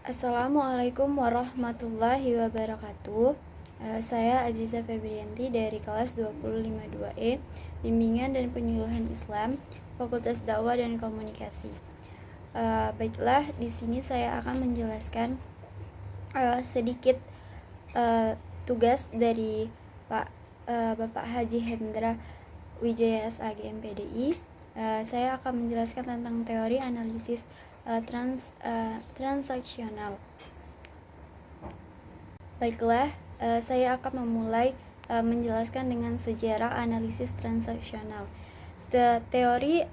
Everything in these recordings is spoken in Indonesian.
Assalamualaikum warahmatullahi wabarakatuh. Saya Aziza Febrianti dari kelas 252E, Bimbingan dan Penyuluhan Islam, Fakultas Dakwah dan Komunikasi. Baiklah, di sini saya akan menjelaskan sedikit tugas dari Bapak Haji Hendra Wijaya SAG MPDI. Saya akan menjelaskan tentang teori analisis transaksional. Baiklah, saya akan memulai menjelaskan dengan sejarah analisis transaksional. Teori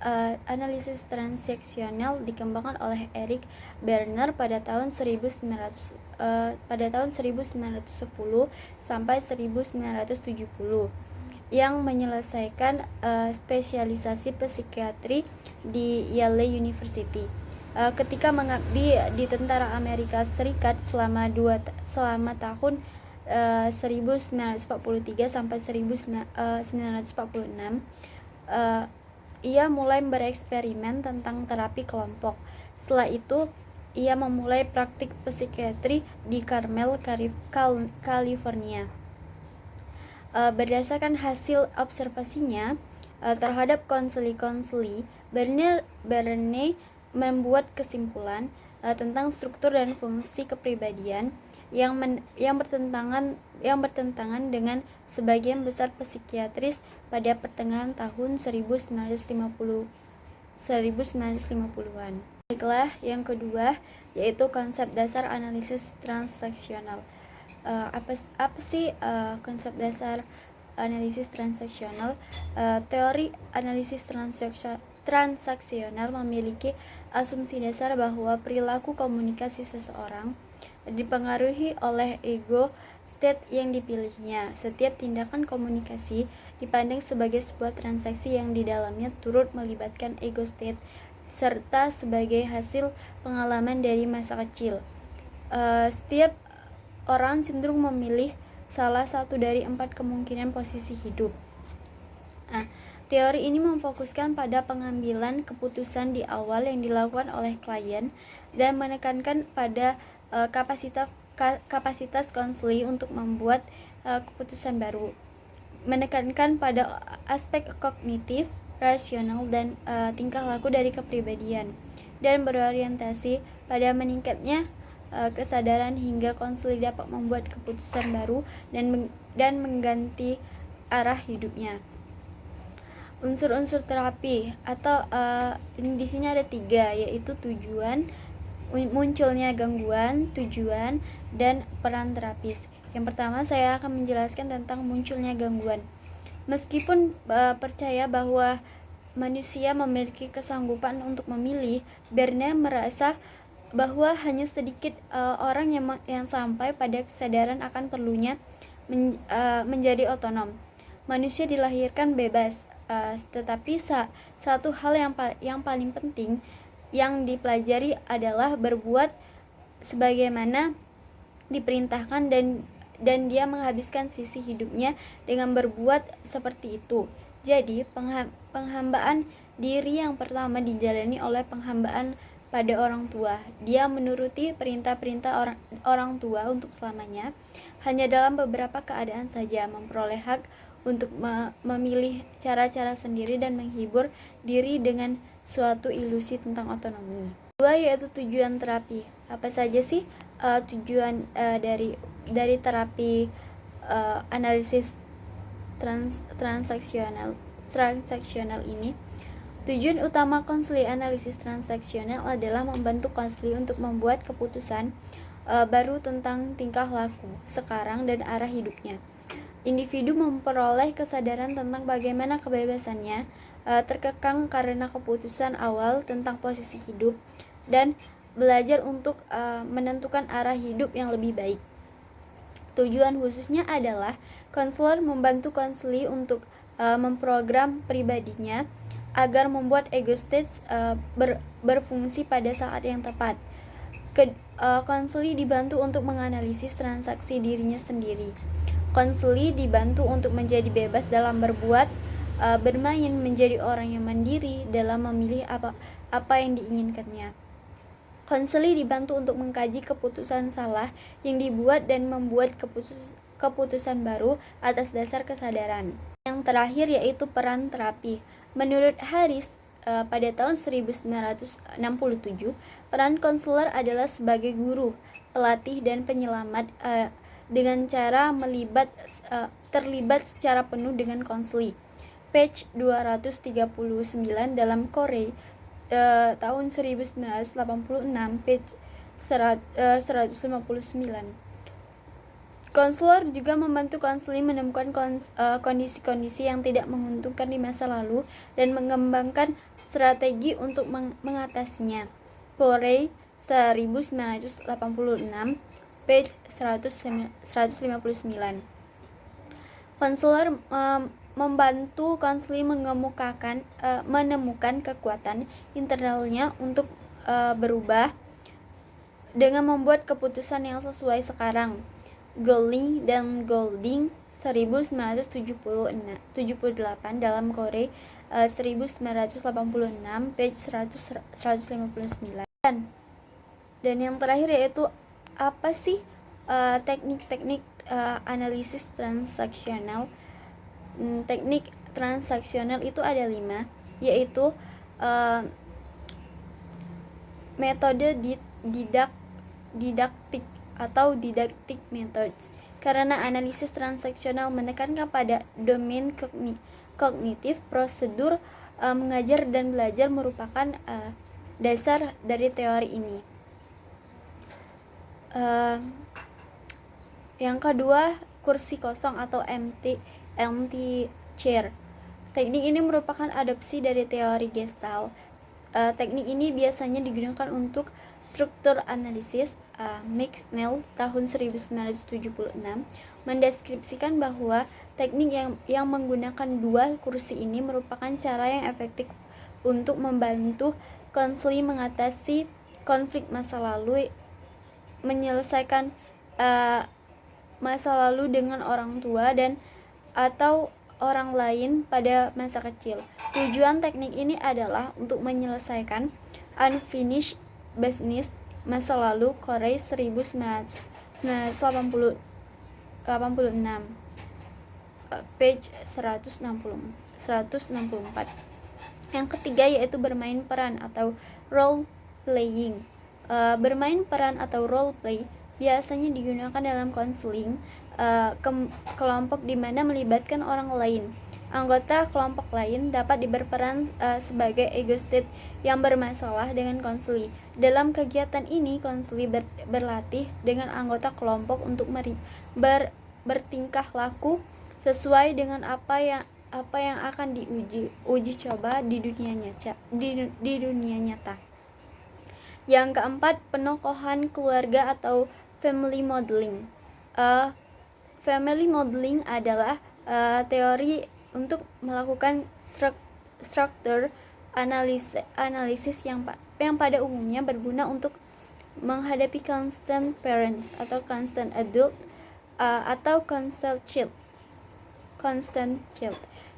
analisis transaksional dikembangkan oleh Eric Berner pada tahun 1910 sampai 1970 yang menyelesaikan spesialisasi psikiatri di Yale University. Ketika mengabdi di tentara Amerika Serikat selama tahun 1943 sampai 1946, ia mulai bereksperimen tentang terapi kelompok. Setelah itu, ia memulai praktik psikiatri di Carmel, California. Berdasarkan hasil observasinya terhadap konseli, Berner membuat kesimpulan tentang struktur dan fungsi kepribadian yang bertentangan dengan sebagian besar psikiatris pada pertengahan tahun 1950-an. Baiklah, yang kedua yaitu konsep dasar analisis transaksional. Apa sih konsep dasar analisis transaksional? Teori analisis transaksional memiliki asumsi dasar bahwa perilaku komunikasi seseorang dipengaruhi oleh ego state yang dipilihnya. Setiap tindakan komunikasi dipandang sebagai sebuah transaksi yang di dalamnya turut melibatkan ego state serta sebagai hasil pengalaman dari masa kecil. Setiap orang cenderung memilih salah satu dari 4 kemungkinan posisi hidup. Teori ini memfokuskan pada pengambilan keputusan di awal yang dilakukan oleh klien dan menekankan pada kapasitas konseli untuk membuat keputusan baru, menekankan pada aspek kognitif, rasional, dan tingkah laku dari kepribadian, dan berorientasi pada meningkatnya kesadaran hingga konseli dapat membuat keputusan baru dan mengganti arah hidupnya. Unsur-unsur terapi atau di sini ada 3, yaitu tujuan, munculnya gangguan, tujuan, dan peran terapis. Yang pertama, saya akan menjelaskan tentang munculnya gangguan. Meskipun percaya bahwa manusia memiliki kesanggupan untuk memilih, Berner merasa bahwa hanya sedikit orang yang sampai pada kesadaran akan perlunya menjadi otonom. Manusia dilahirkan bebas, tetapi satu hal yang paling penting yang dipelajari adalah berbuat sebagaimana diperintahkan dan dia menghabiskan sisi hidupnya dengan berbuat seperti itu. Jadi, penghambaan diri yang pertama dijalani oleh penghambaan pada orang tua. Dia menuruti perintah-perintah orang tua untuk selamanya, hanya dalam beberapa keadaan saja memperoleh hak untuk memilih cara-cara sendiri dan menghibur diri dengan suatu ilusi tentang otonomi. Kedua yaitu tujuan terapi. Apa saja sih tujuan dari terapi analisis transaksional ini? Tujuan utama konseli analisis transaksional adalah membantu konseli untuk membuat keputusan baru tentang tingkah laku sekarang dan arah hidupnya. Individu memperoleh kesadaran tentang bagaimana kebebasannya terkekang karena keputusan awal tentang posisi hidup dan belajar untuk menentukan arah hidup yang lebih baik. Tujuan khususnya adalah konselor membantu konseli untuk memprogram pribadinya agar membuat ego states berfungsi pada saat yang tepat. Konseli dibantu untuk menganalisis transaksi dirinya sendiri. Konseli dibantu untuk menjadi bebas dalam berbuat, bermain, menjadi orang yang mandiri dalam memilih apa yang diinginkannya. Konseli dibantu untuk mengkaji keputusan salah yang dibuat dan membuat keputusan baru atas dasar kesadaran. Yang terakhir yaitu peran terapi. Menurut Harris, pada tahun 1967, peran konselor adalah sebagai guru, pelatih, dan penyelamat dengan cara terlibat secara penuh dengan konseli. Page 239 dalam Korey tahun 1986, page 159. Konselor juga membantu konseli menemukan kondisi-kondisi yang tidak menguntungkan di masa lalu dan mengembangkan strategi untuk mengatasinya. Korey 1986, page 159. Konselor membantu konseli menemukan kekuatan internalnya untuk berubah dengan membuat keputusan yang sesuai sekarang. Golding dan Golding 1978 dalam Korey 1986, page 159. Dan yang terakhir yaitu apa sih teknik-teknik analisis transaksional. Teknik transaksional itu ada 5, yaitu metode didaktik atau didactic methods, karena analisis transaksional menekankan pada domain kognitif. Prosedur mengajar dan belajar merupakan dasar dari teori ini. Yang kedua, kursi kosong atau empty chair. Teknik ini merupakan adopsi dari teori Gestalt. Teknik ini biasanya digunakan untuk struktur analisis. Mixnell tahun 1976 mendeskripsikan bahwa teknik yang menggunakan dua kursi ini merupakan cara yang efektif untuk membantu konseli mengatasi konflik masa lalu, menyelesaikan masa lalu dengan orang tua dan atau orang lain pada masa kecil. Tujuan teknik ini adalah untuk menyelesaikan unfinished business masa lalu. Korey 1986, page 164. Yang ketiga yaitu bermain peran atau role playing. Bermain peran atau role play biasanya digunakan dalam konseling kelompok di mana melibatkan orang lain. Anggota kelompok lain dapat berperan sebagai agent yang bermasalah dengan konseli. Dalam kegiatan ini, konseli berlatih dengan anggota kelompok untuk bertingkah laku sesuai dengan apa yang akan diuji coba di dunia nyata. Yang keempat, penokohan keluarga atau family modeling. Family modeling adalah teori untuk melakukan struktur analisis yang pada umumnya berguna untuk menghadapi constant parents atau constant adult atau constant child.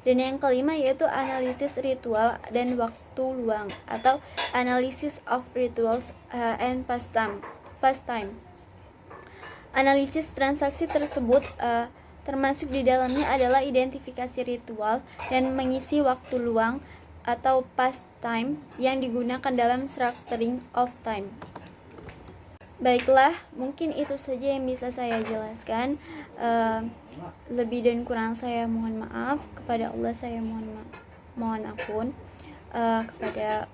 Dan yang kelima yaitu analisis ritual dan waktu luang atau analysis of rituals and pastime. Analisis transaksi tersebut termasuk di dalamnya adalah identifikasi ritual dan mengisi waktu luang atau pastime yang digunakan dalam structuring of time. Baiklah, mungkin itu saja yang bisa saya jelaskan. Lebih dan kurang saya mohon maaf. Kepada Allah saya mohon ampun. Kepada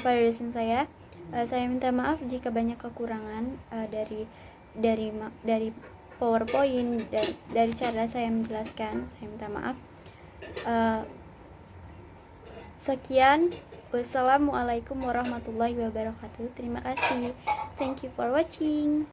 dosen saya minta maaf jika banyak kekurangan dari PowerPoint, dari cara saya menjelaskan. Saya minta maaf. Sekian. Wassalamualaikum warahmatullahi wabarakatuh. Terima kasih. Thank you for watching.